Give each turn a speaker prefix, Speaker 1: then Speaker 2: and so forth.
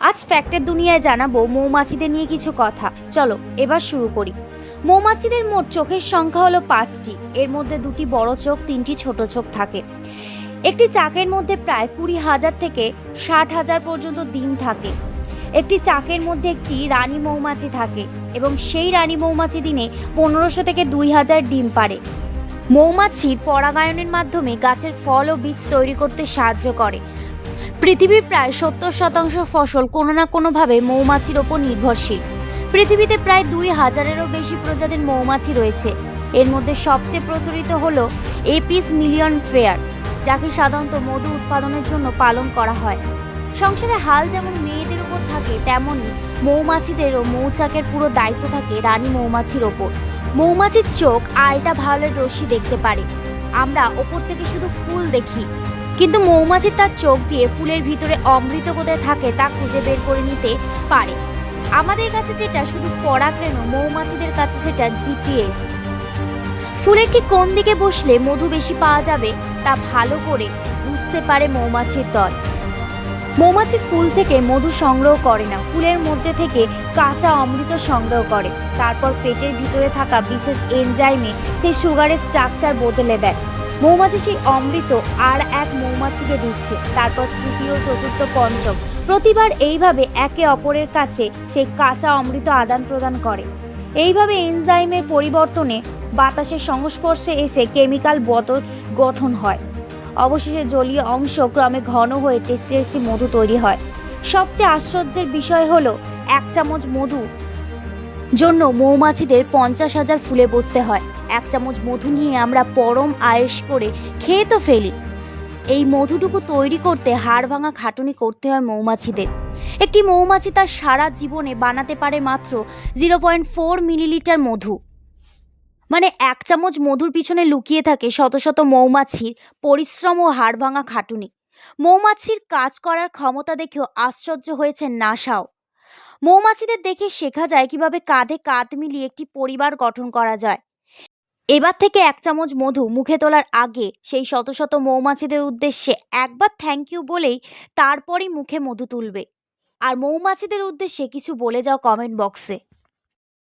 Speaker 1: আজ ফ্যাক্টের দুনিয়ায় জানাবো মৌমাছিদের নিয়ে কিছু কথা। চলো এবার শুরু করি। মৌমাছিদের মোট চোখের সংখ্যা হলো 5টি। এর মধ্যে 2টি বড় চোখ, 3টি ছোট চোখ থাকে। একটি চাকের মধ্যে প্রায় 20,000 থেকে 60,000 পর্যন্ত ডিম থাকে। একটি চাকের মধ্যে একটি রানী মৌমাছি থাকে এবং সেই রানী মৌমাছি দিনে 1500 থেকে 2000 ডিম পাড়ে। মৌমাছির পরাগায়নের মাধ্যমে গাছের ফল ও বীজ তৈরি করতে সাহায্য করে। পৃথিবীর প্রায় 70% ফসল কোনো না কোনোভাবে মৌমাছির ওপর নির্ভরশীল। পৃথিবীতে প্রায় 2000-এরও বেশি প্রজাতির মৌমাছি রয়েছে। এর মধ্যে সবচেয়ে প্রচলিত হলো এপিস মিলিয়ন ফেয়ার, যাকে সাধারণত মধু উৎপাদনের জন্য পালন করা হয়। সংসারে হাল যেমন মেয়েদের উপর থাকে, তেমনই মৌমাছিদেরও মৌচাকের পুরো দায়িত্ব থাকে রানী মৌমাছির ওপর। মৌমাছির চোখ আল্ট্রাভায়োলেট রশ্মি দেখতে পারে। আমরা ওপর থেকে শুধু ফুল দেখি, কিন্তু মৌমাছি তার চোখ দিয়ে ফুলের ভিতরে অমৃত কোথায় থাকে তা খুঁজে বের করে নিতে পারে। আমাদের কাছে যেটা শুধু পরাগরেণু, মৌমাছিদের কাছে সেটা জিপিএস। ফুলের ঠিক কোন দিকে বসলে মধু বেশি পাওয়া যাবে তা ভালো করে বুঝতে পারে মৌমাছির দল। মৌমাছি ফুল থেকে মধু সংগ্রহ করে না, ফুলের মধ্যে থেকে কাঁচা অমৃত সংগ্রহ করে। তারপর পেটের ভিতরে থাকা বিশেষ এনজাইমে সেই সুগারের স্ট্রাকচার বদলে দেয়। মৌমাছি সেই অমৃত আর এক মৌমাছিকে দিচ্ছে, তারপর তৃতীয়, চতুর্থ, পঞ্চম, প্রতিবার এইভাবে একে অপরের কাছে সেই কাঁচা অমৃত আদান প্রদান করে। এইভাবে এনজাইমের পরিবর্তনে বাতাসের সংস্পর্শে এসে কেমিক্যাল বদল গঠন হয়। অবশেষে জলীয় অংশ ক্রমে ঘন হয়ে টেস্টি টেস্টি মধু তৈরি হয়। সবচেয়ে আশ্চর্যের বিষয় হলো 1 চামচ মধু জন্য মৌমাছিদের 50,000 ফুলে বসতে হয়। 1 চামচ মধু নিয়ে আমরা পরম আয়েশ করে খেয়ে তো ফেলি। এই মধুটুকু তৈরি করতে হাড় ভাঙা খাটুনি করতে হয় মৌমাছিদের। একটি মৌমাছি তার সারা জীবনে বানাতে পারে মাত্র 0.4 মিলিলিটার মধু। মানে 1 চামচ মধুর পিছনে লুকিয়ে থাকে শত শত মৌমাছির পরিশ্রম ও হাড় ভাঙা খাটুনি। মৌমাছির কাজ করার ক্ষমতা দেখেও আশ্চর্য হয়েছে নাসাও। মৌমাছিদের দেখে শেখা যায় কিভাবে কাঁধে কাঁধ মিলিয়ে একটি পরিবার গঠন করা যায়। এবার থেকে 1 চামচ মধু মুখে তোলার আগে সেই শত শত মৌমাছিদের উদ্দেশ্যে একবার থ্যাংক ইউ বলেই তারপরই মুখে মধু তুলবে। আর মৌমাছিদের উদ্দেশ্যে কিছু বলে যাও কমেন্ট বক্সে।